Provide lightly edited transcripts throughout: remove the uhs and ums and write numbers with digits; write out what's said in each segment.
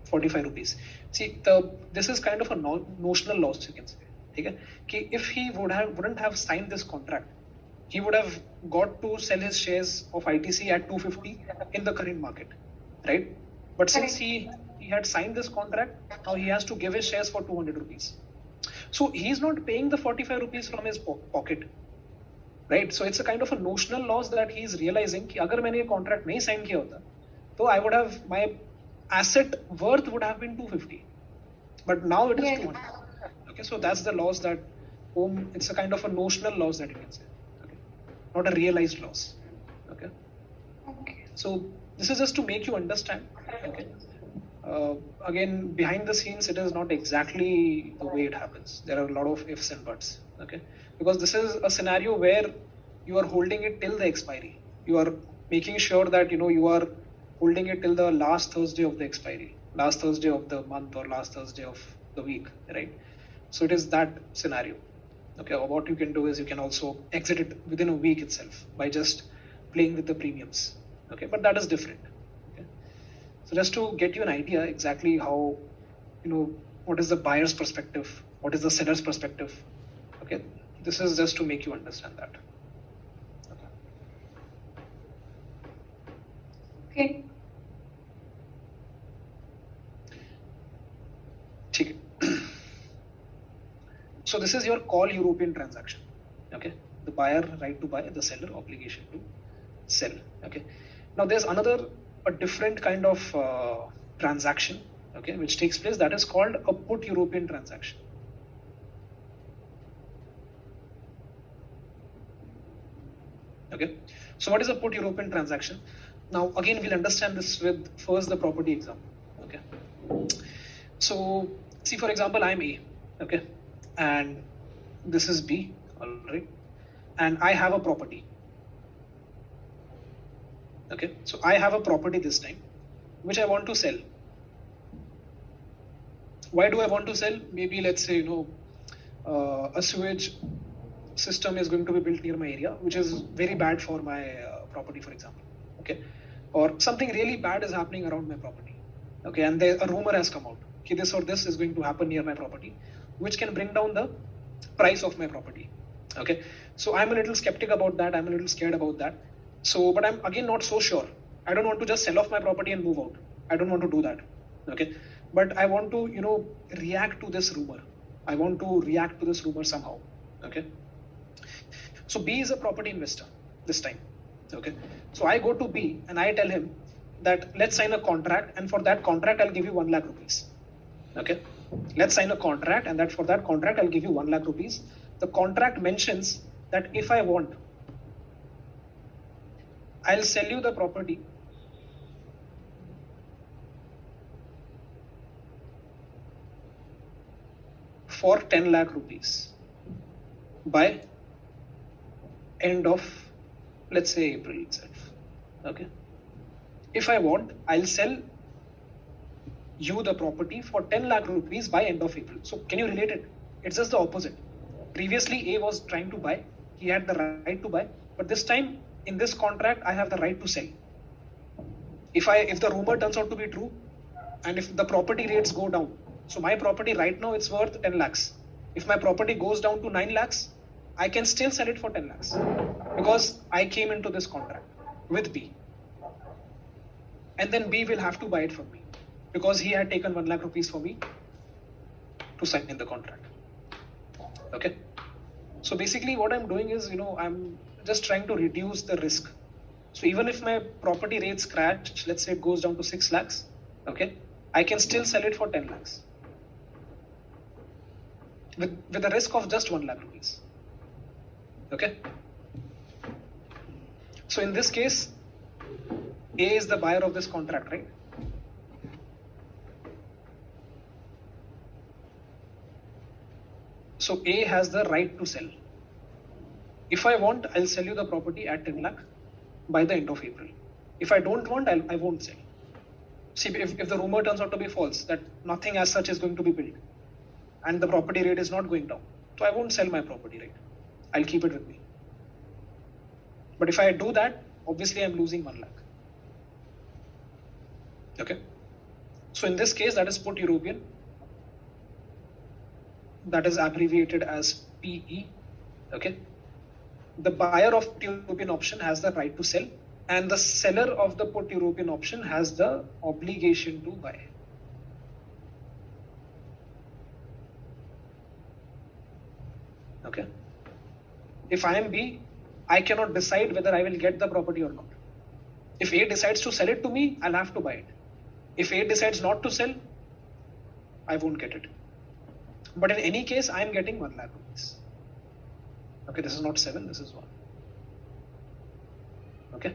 45 rupees. See, this is kind of a notional loss, you can say. Okay? If he wouldn't have signed this contract, he would have got to sell his shares of ITC at 250 in the current market, right? But since he had signed this contract, now he has to give his shares for 200 rupees. So he's not paying the 45 rupees from his pocket, right? So it's a kind of a notional loss that he's realizing कि अगर मैंने ये contract नहीं sign किया होता, तो I would have, my asset worth would have been 250, but now it is 200. Okay, so that's the loss that it's a kind of a notional loss that you can say, okay, not a realized loss. Okay. So this is just to make you understand. Okay. Again, behind the scenes, it is not exactly the way it happens. There are a lot of ifs and buts. Okay, because this is a scenario where you are holding it till the expiry. You are making sure that you are holding it till the last Thursday of the expiry, last Thursday of the month, or last Thursday of the week, right? So it is that scenario. Okay, or what you can do is you can also exit it within a week itself by just playing with the premiums. Okay, but that is different. Okay, so just to get you an idea exactly how, what is the buyer's perspective, what is the seller's perspective. Okay, this is just to make you understand that. Okay. Okay. So this is your call European transaction. Okay, the buyer right to buy, the seller obligation to sell. Okay, now there's a different kind of transaction, okay, which takes place, that is called a put European transaction. Okay, so what is a put European transaction? Now again, we'll understand this with first the property example. Okay, so see, for example, I'm A, okay, and this is B, all right, and I have a property. Okay, so I have a property this time, which I want to sell. Why do I want to sell? Maybe let's say, a sewage system is going to be built near my area, which is very bad for my property, for example. Okay, or something really bad is happening around my property. Okay, and a rumor has come out. Okay, this or this is going to happen near my property, which can bring down the price of my property. Okay, so I'm a little skeptic about that. I'm a little scared about that. So, but I'm again not so sure. I don't want to just sell off my property and move out. I don't want to do that. Okay, but I want to, react to this rumor. I want to react to this rumor somehow. Okay, so B is a property investor this time. Okay, so I go to B and I tell him that let's sign a contract, and for that contract I'll give you 1 lakh rupees. Okay, let's sign a contract, and that for that contract I'll give you 1 lakh rupees. The contract mentions that if I want, I'll sell you the property for 10 lakh rupees by end of, let's say, April itself. Okay, if I want, I'll sell you the property for 10 lakh rupees by end of April. So can you relate it? It's just the opposite. Previously, A was trying to buy. He had the right to buy, but this time in this contract, I have the right to sell. If the rumor turns out to be true, and if the property rates go down, so my property right now it's worth 10 lakhs. If my property goes down to 9 lakhs, I can still sell it for 10 lakhs because I came into this contract with B. And then B will have to buy it from me because he had taken 1 lakh rupees for me to sign in the contract. Okay. So basically what I'm doing is, I'm just trying to reduce the risk. So even if my property rates crash, let's say it goes down to 6 lakhs, okay, I can still sell it for 10 lakhs with a risk of just 1 lakh rupees. Okay. So in this case, A is the buyer of this contract, right? So A has the right to sell. If I want, I'll sell you the property at 10 lakh by the end of April. If I don't want, I won't sell. See, if the rumor turns out to be false, that nothing as such is going to be built and the property rate is not going down, so I won't sell my property, right? I'll keep it with me. But if I do that, obviously I'm losing 1 lakh. Okay. So in this case, that is put European, that is abbreviated as PE. Okay. The buyer of European option has the right to sell, and the seller of the put European option has the obligation to buy. Okay. If I am B, I cannot decide whether I will get the property or not. If A decides to sell it to me, I'll have to buy it. If A decides not to sell, I won't get it. But in any case, I'm getting 1 lakh rupees. Okay, this is not 7, this is 1. Okay.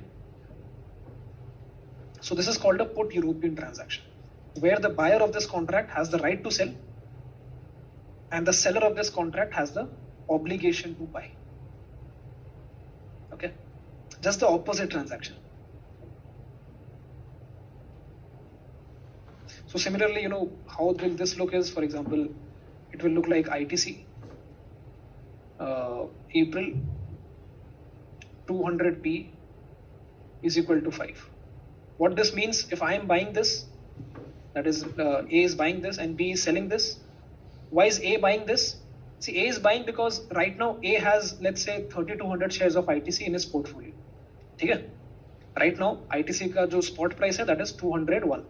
So this is called a put European transaction, where the buyer of this contract has the right to sell and the seller of this contract has the obligation to buy. Okay. Just the opposite transaction. So similarly, how will this look is, for example, it will look like ITC, April 200p is equal to 5. What this means, if I am buying this, that is A is buying this and B is selling this. Why is A buying this? See, A is buying because right now A has, let's say, 3200 shares of ITC in his portfolio. Okay? Right now ITC का जो spot price है, that is 201.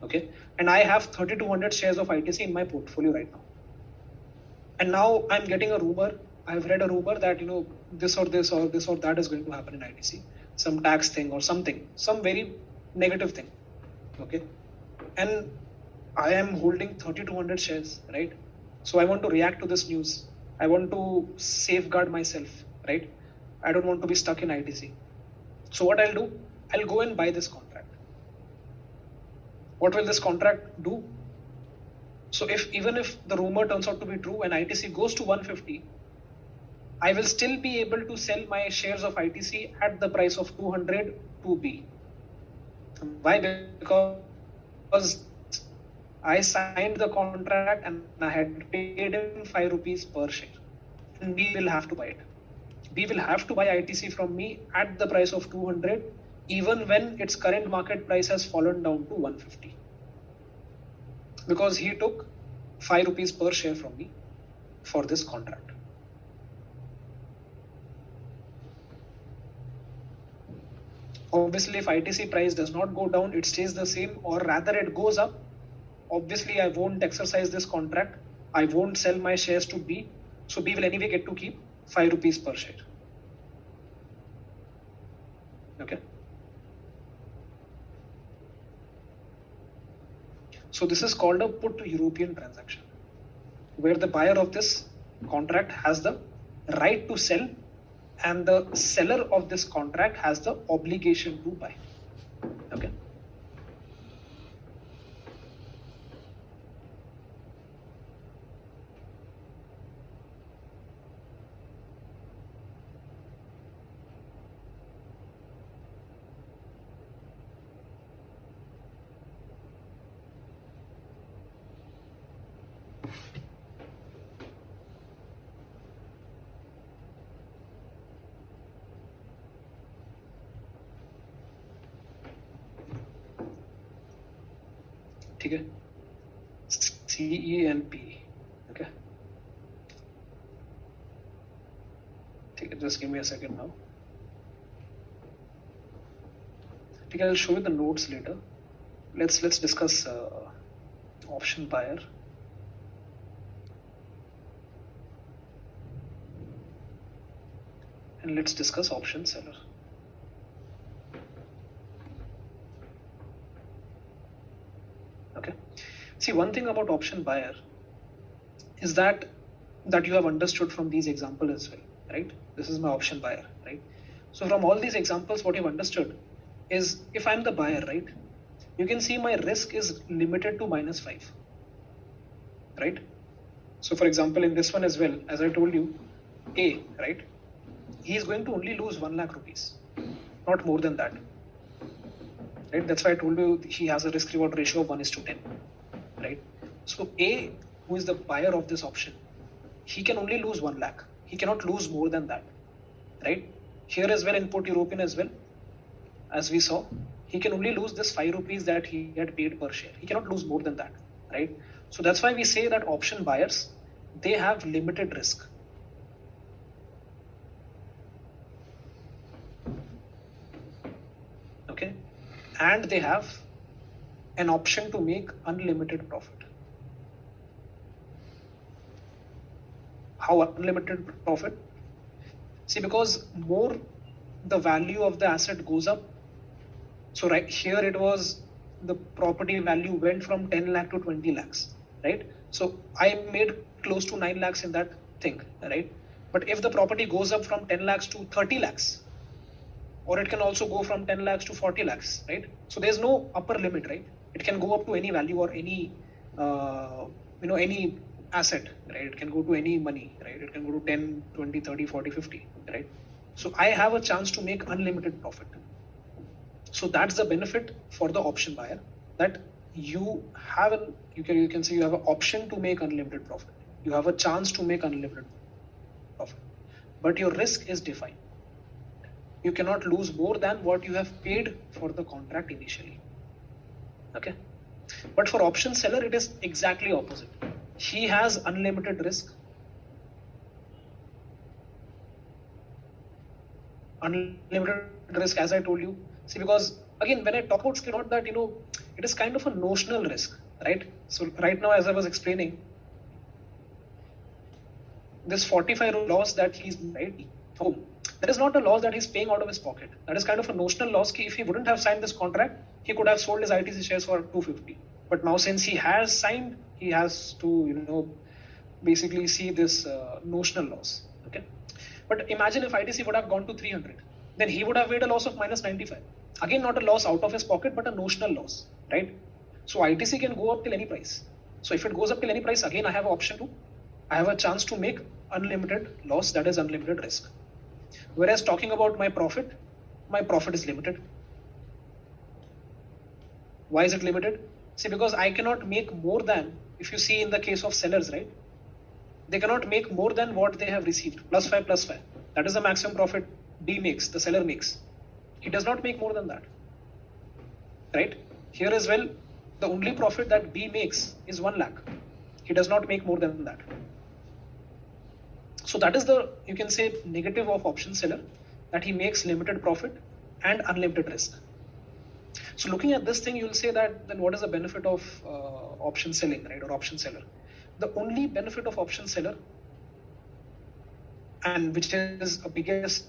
Okay, and I have 3200 shares of ITC in my portfolio right now. And now I'm getting a rumor. I've read a rumor that this or this or this or that is going to happen in ITC, some tax thing or something, some very negative thing. Okay, and I am holding 3200 shares, right? So I want to react to this news. I want to safeguard myself, right? I don't want to be stuck in ITC. So what I'll do, I'll go and buy this contract. What will this contract do? So even if the rumor turns out to be true and ITC goes to 150, I will still be able to sell my shares of ITC at the price of 200 to B. Why? Because I signed the contract and I had paid him 5 rupees per share. And B will have to buy it. B will have to buy ITC from me at the price of 200, even when its current market price has fallen down to 150. Because he took 5 rupees per share from me for this contract. Obviously, if ITC price does not go down, it stays the same, or rather it goes up, obviously I won't exercise this contract. I won't sell my shares to B. So B will anyway get to keep 5 rupees per share. Okay. So this is called a put European transaction, where the buyer of this contract has the right to sell and the seller of this contract has the obligation to buy. Okay. ठीक है, CE and P. Okay, ठीक है, just give me a second now. ठीक है, I'll show you the notes later. Let's discuss option buyer. And let's discuss option seller. Okay. See, one thing about option buyer is that you have understood from these examples as well, right? This is my option buyer, right? So from all these examples, what you've understood is if I'm the buyer, right? You can see my risk is limited to -5, right? So for example, in this one as well, as I told you, A, right? He is going to only lose 1 lakh rupees, not more than that. Right? That's why I told you he has a risk reward ratio of 1:10, right? So A, who is the buyer of this option, he can only lose 1 lakh. He cannot lose more than that, right? Here as well, in put European as well, as we saw, he can only lose this 5 rupees that he had paid per share. He cannot lose more than that, right? So that's why we say that option buyers, they have limited risk. Okay, and they have an option to make unlimited profit. How unlimited profit? See, because more the value of the asset goes up. So right here it was the property value went from 10 lakh to 20 lakhs, right? So I made close to 9 lakhs in that thing, right? But if the property goes up from 10 lakhs to 30 lakhs, or it can also go from 10 lakhs to 40 lakhs, right? So there's no upper limit, right? It can go up to any value or any, any asset, right? It can go to any money, right? It can go to 10, 20, 30, 40, 50, right? So I have a chance to make unlimited profit. So that's the benefit for the option buyer, that you have you can say you have an option to make unlimited profit. You have a chance to make unlimited profit, but your risk is defined. You cannot lose more than what you have paid for the contract initially. Okay, but for option seller, it is exactly opposite. He has unlimited risk. Unlimited risk, as I told you. See, because again, when I talk about skill, not that, it is kind of a notional risk, right? So right now, as I was explaining, this 45 loss that he's right home, that is not a loss that he's paying out of his pocket. That is kind of a notional loss. If he wouldn't have signed this contract, he could have sold his ITC shares for 250. But now, since he has signed, he has to, basically see this notional loss. Okay. But imagine if ITC would have gone to 300, then he would have made a loss of minus 95. Again, not a loss out of his pocket, but a notional loss, right? So ITC can go up till any price. So if it goes up till any price, again, I have an option to, I have a chance to make unlimited loss, that is unlimited risk. Whereas talking about my profit is limited. Why is it limited? See, because I cannot make more than, if you see in the case of sellers, right? They cannot make more than what they have received, plus 5, plus 5. That is the maximum profit B makes, the seller makes. He does not make more than that, right? Here as well, the only profit that B makes is 1 lakh. He does not make more than that. So that is the, you can say, negative of option seller, that he makes limited profit and unlimited risk. So looking at this thing, you'll say that then what is the benefit of option selling, right, or option seller? The only benefit of option seller, and which is a biggest,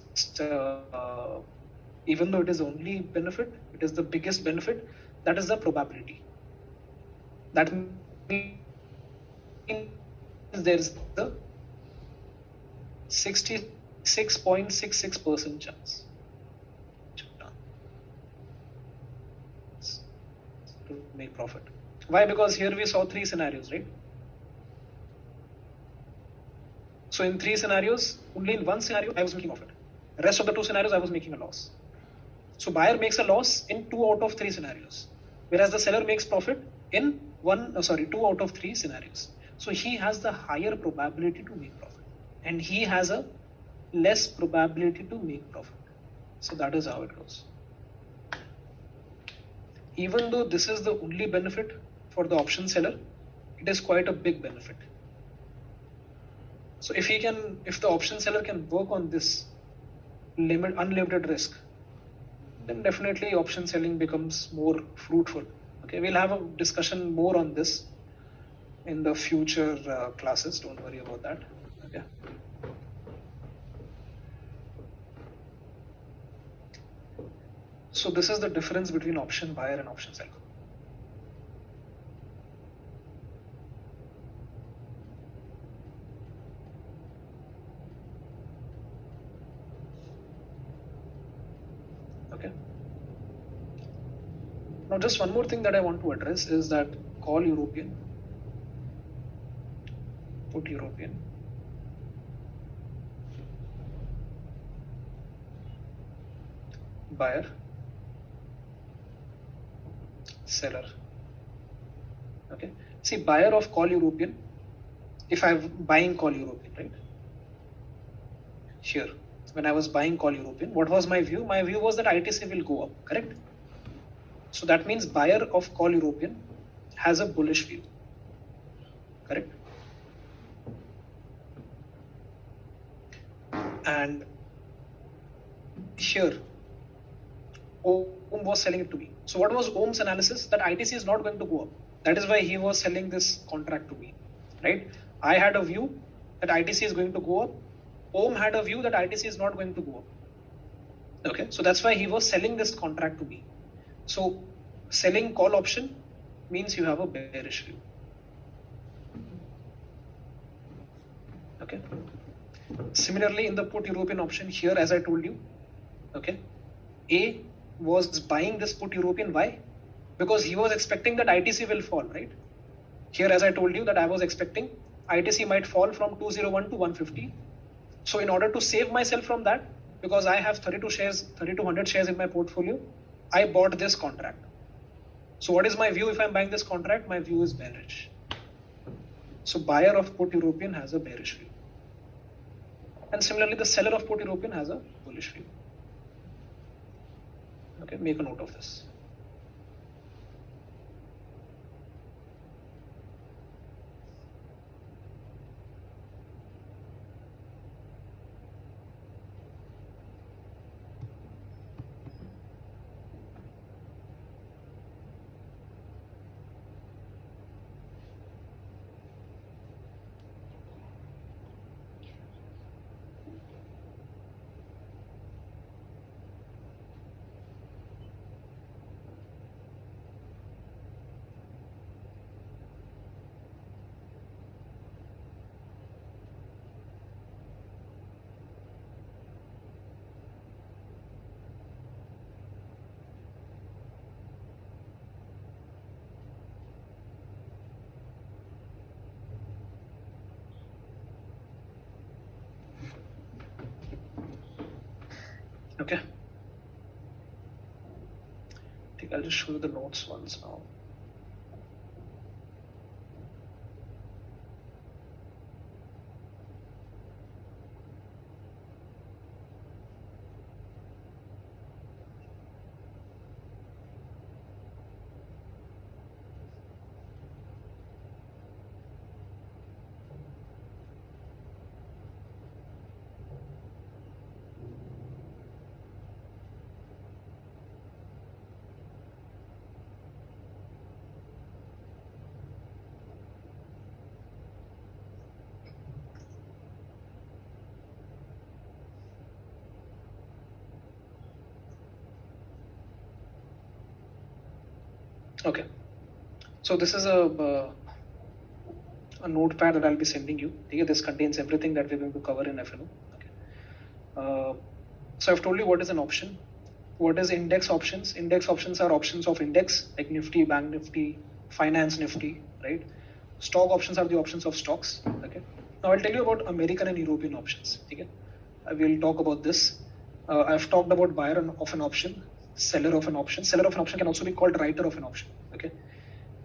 even though it is only benefit, it is the biggest benefit, that is the probability. That means there is the 66.66% chance to make profit. Why? Because here we saw 3 scenarios, right? So in 3 scenarios, only in 1 scenario I was making profit. The rest of the 2 scenarios I was making a loss. So buyer makes a loss in 2 out of 3 scenarios, whereas the seller makes profit in 2 out of 3 scenarios. So he has the higher probability to make profit, and he has a less probability to make profit. So that is how it goes. Even though this is the only benefit for the option seller, it is quite a big benefit. So if the option seller can work on this unlimited risk, then definitely option selling becomes more fruitful. Okay, we'll have a discussion more on this in the future classes. Don't worry about that. Okay. So this is the difference between option buyer and option seller. Okay. Now just one more thing that I want to address is that call European, put European, buyer, seller. Okay. See, buyer of call European, if I'm buying call European, right? Here, when I was buying call European, what was my view? My view was that ITC will go up, correct? So that means buyer of call European has a bullish view. Correct? And here, Om was selling it to me. So what was Om's analysis? That ITC is not going to go up. That is why he was selling this contract to me, right? I had a view that ITC is going to go up. Om had a view that ITC is not going to go up. Okay, so that's why he was selling this contract to me. So selling call option means you have a bearish view. Okay. Similarly, in the put European option here, as I told you, okay, A was buying this put European. Why? Because he was expecting that ITC will fall, right? Here, as I told you, that I was expecting ITC might fall from 201 to 150. So in order to save myself from that, because I have 3200 shares in my portfolio, I bought this contract. So what is my view if I'm buying this contract? My view is bearish. So buyer of put European has a bearish view. And similarly, the seller of put European has a bullish view. Okay, make a note of this. Okay. I think I'll just show you the notes once now. Okay, so this is a notepad that I'll be sending you. Okay, this contains everything that we're going to cover in FNO. Okay. So I've told you what is an option. What is index options? Index options are options of index like Nifty, Bank Nifty, Finance Nifty, right? Stock options are the options of stocks. Okay. Now I'll tell you about American and European options. Okay. We'll talk about this. I've talked about buyer of an option, seller of an option. Seller of an option can also be called writer of an option. Okay.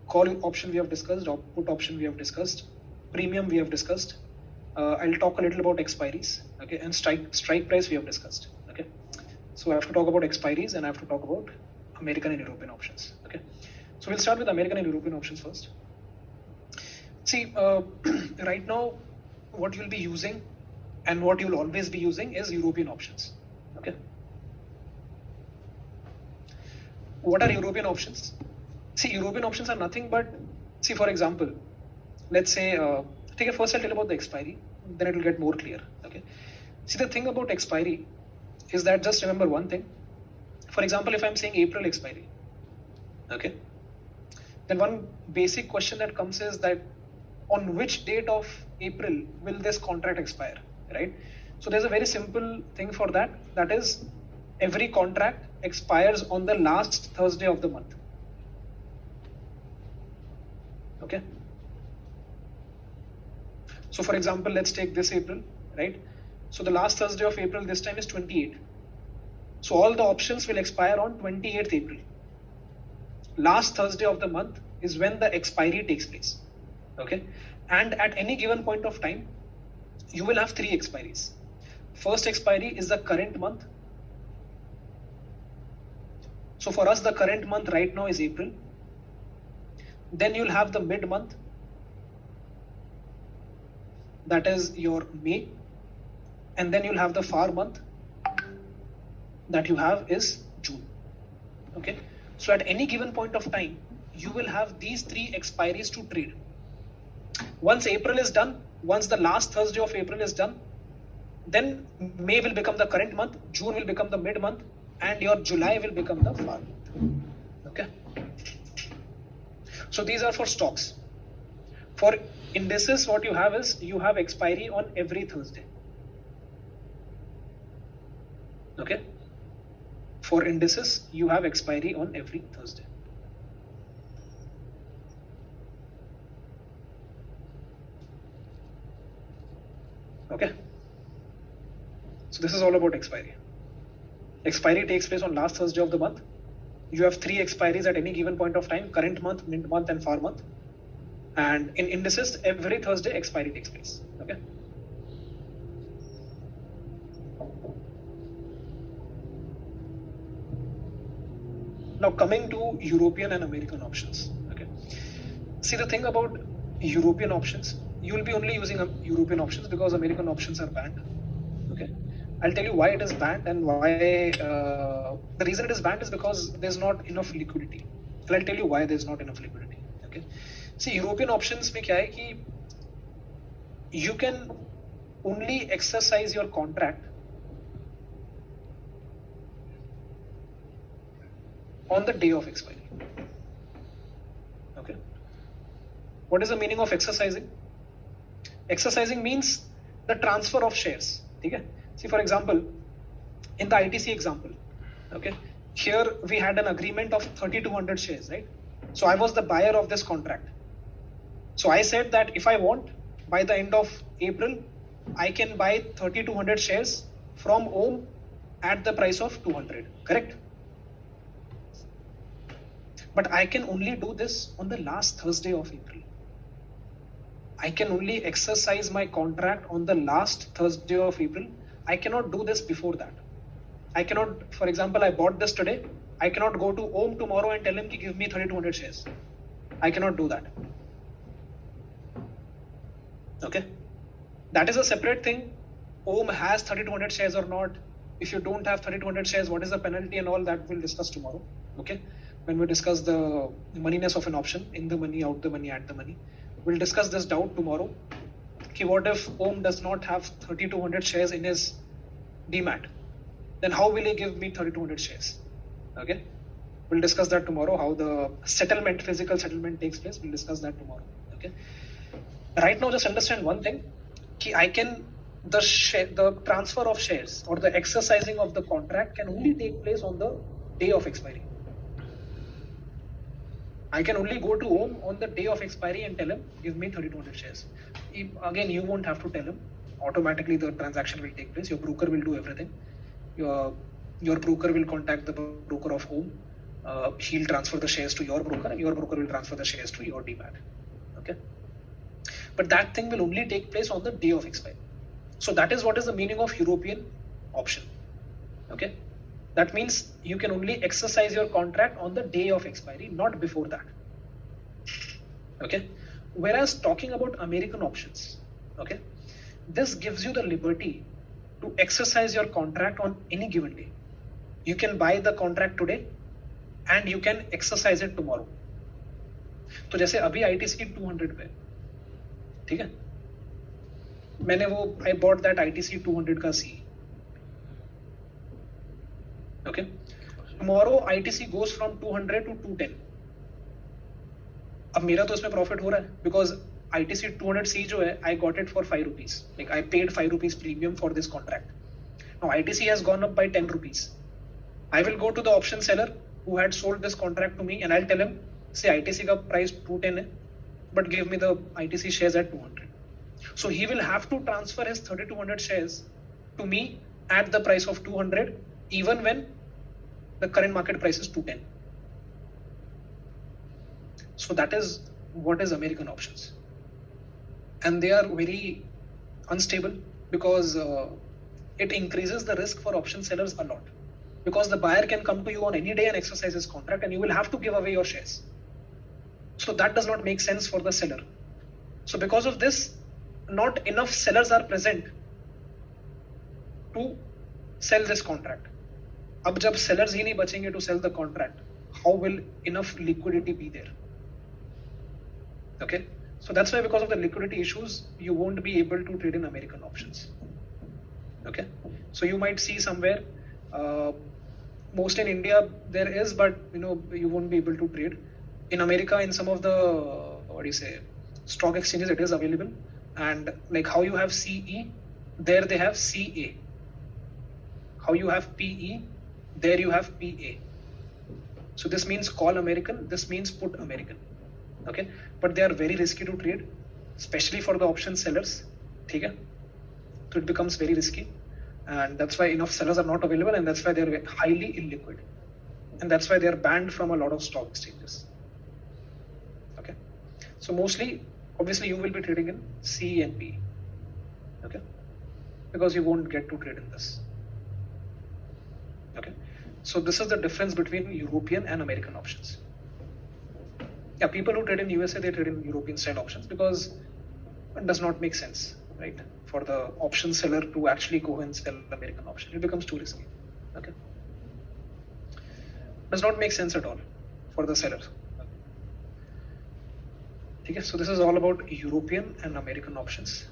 Call option we have discussed, put option we have discussed, premium we have discussed. I'll talk a little about expiries, okay, and strike price we have discussed. Okay. So I have to talk about expiries and I have to talk about American and European options. Okay. So we'll start with American and European options first. See, right now, what you'll be using and what you'll always be using is European options. Okay. What are European options? See, European options are nothing but, see, for example, let's say, first I'll tell about the expiry, then it will get more clear. Okay. See, the thing about expiry is that just remember one thing. For example, if I'm saying April expiry, okay, then one basic question that comes is that on which date of April will this contract expire, right? So there's a very simple thing for that. That is, every contract expires on the last Thursday of the month. Okay. So for example, let's take this April, right? So the last Thursday of April this time is 28. So all the options will expire on 28th April. Last Thursday of the month is when the expiry takes place. Okay. And at any given point of time, you will have 3 expiries. First expiry is the current month. So for us, the current month right now is April. Then you'll have the mid month, that is your May. And then you'll have the far month that you have is June. Okay. So at any given point of time, you will have these three expiries to trade. Once April is done, once the last Thursday of April is done, then May will become the current month, June will become the mid month, and your July will become the far month. Okay. So these are for stocks. For indices, what you have is you have expiry on every Thursday. Okay. For indices, you have expiry on every Thursday. Okay. So this is all about expiry. Expiry takes place on last Thursday of the month. You have three expiries at any given point of time: current month, mid month, and far month. And in indices, every Thursday expiry takes place. Okay. Now coming to European and American options. Okay. See, the thing about European options, you will be only using European options because American options are banned. Okay. I'll tell you why it is banned and why. The reason it is banned is because there's not enough liquidity. And I'll tell you why there's not enough liquidity. Okay. See, European options में क्या है कि you can only exercise your contract on the day of expiry. Okay. What is the meaning of exercising? Exercising means the transfer of shares. Okay. See, for example, in the ITC example, okay, here we had an agreement of 3,200 shares, right? So I was the buyer of this contract. So I said that if I want, by the end of April, I can buy 3,200 shares from OM at the price of 200, correct? But I can only do this on the last Thursday of April. I can only exercise my contract on the last Thursday of April. I cannot do this before that. I cannot, for example, I bought this today. I cannot go to OM tomorrow and tell him to give me 3,200 shares. I cannot do that. Okay. That is a separate thing. OM has 3,200 shares or not. If you don't have 3,200 shares, what is the penalty and all that we'll discuss tomorrow. Okay. When we discuss the moneyness of an option, in the money, out the money, at the money. We'll discuss this doubt tomorrow. Okay, what if OM does not have 3,200 shares in his demat? Then how will he give me 3,200 shares? Okay. We'll discuss that tomorrow, how the settlement, physical settlement takes place. We'll discuss that tomorrow. Okay. Right now, just understand one thing. I can, the transfer of shares or the exercising of the contract can only take place on the day of expiry. I can only go to OM on the day of expiry and tell him, give me 3,200 shares. Again, you won't have to tell him. Automatically, the transaction will take place. Your broker will do everything. Your broker will contact the broker of OM. He'll transfer the shares to your broker, and your broker will transfer the shares to your demat. Okay. But that thing will only take place on the day of expiry. So that is what is the meaning of European option. Okay. That means you can only exercise your contract on the day of expiry, not before that. Okay. Whereas talking about American options, okay, this gives you the liberty to exercise your contract on any given day. You can buy the contract today and you can exercise it tomorrow. तो जैसे अभी ITC 200 पे, ठीक है? मैंने वो I bought that ITC 200 का C. Okay. Tomorrow ITC goes from 200 to 210. अब मेरा तो इसमें प्रॉफिट हो रहा है because ITC 200C जो है I got it for 5 rupees. Like I paid 5 rupees premium for this contract. Now ITC has gone up by 10 rupees. I will go to the option seller who had sold this contract to me and I'll tell him, say ITC का price 210 है, but give me the ITC shares at 200. So he will have to transfer his 3,200 shares to me at the price of 200, even when the current market price is 210. So that is what is American options. And they are very unstable because it increases the risk for option sellers a lot. because the buyer can come to you on any day and exercise his contract, and you will have to give away your shares. So that does not make sense for the seller. So because of this, not enough sellers are present to sell this contract. अब जब sellers ही नहीं बचेंगे to sell the contract, how will enough liquidity be there? Okay, so that's why, because of the liquidity issues, you won't be able to trade in American options. Okay, so you might see somewhere, most in India there is, but you won't be able to trade. In America, in some of the stock exchanges, it is available, and like how you have CE, there they have CA. How you have PE, there you have PA. So this means call American, this means put American. Okay, but they are very risky to trade, especially for the option sellers. Okay, so it becomes very risky, and that's why enough sellers are not available, and that's why they are highly illiquid, and that's why they are banned from a lot of stock exchanges. Okay, so mostly, obviously, you will be trading in CE and PE. Okay, because you won't get to trade in this. Okay, so this is the difference between European and American options. Yeah, people who trade in USA, they trade in European style options because it does not make sense, right? For the option seller to actually go and sell American option, it becomes too risky. Okay, does not make sense at all for the seller. Okay, so this is all about European and American options.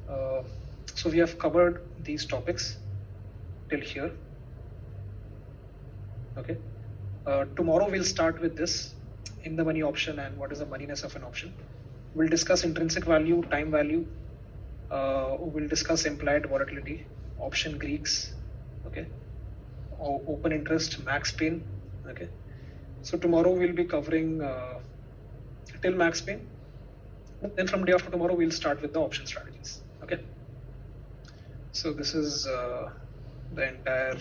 So we have covered these topics till here. Okay, tomorrow we'll start with this, in the money option and what is the moneyness of an option. We'll discuss intrinsic value, time value. We'll discuss implied volatility, option Greeks. Okay, open interest, max pain. Okay, so tomorrow we'll be covering till max pain. Then from day after tomorrow we'll start with the option strategies. Okay, so this is the entire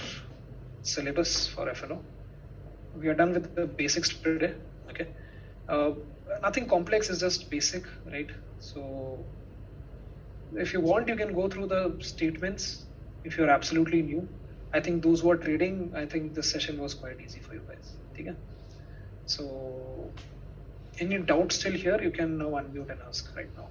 syllabus for FNO. We are done with the basics today. Okay, nothing complex, is just basic, right? So if you want, you can go through the statements if you're absolutely new. I think those who are trading, I think this session was quite easy for you guys. Okay, so any doubts still here, you can now unmute and ask right now.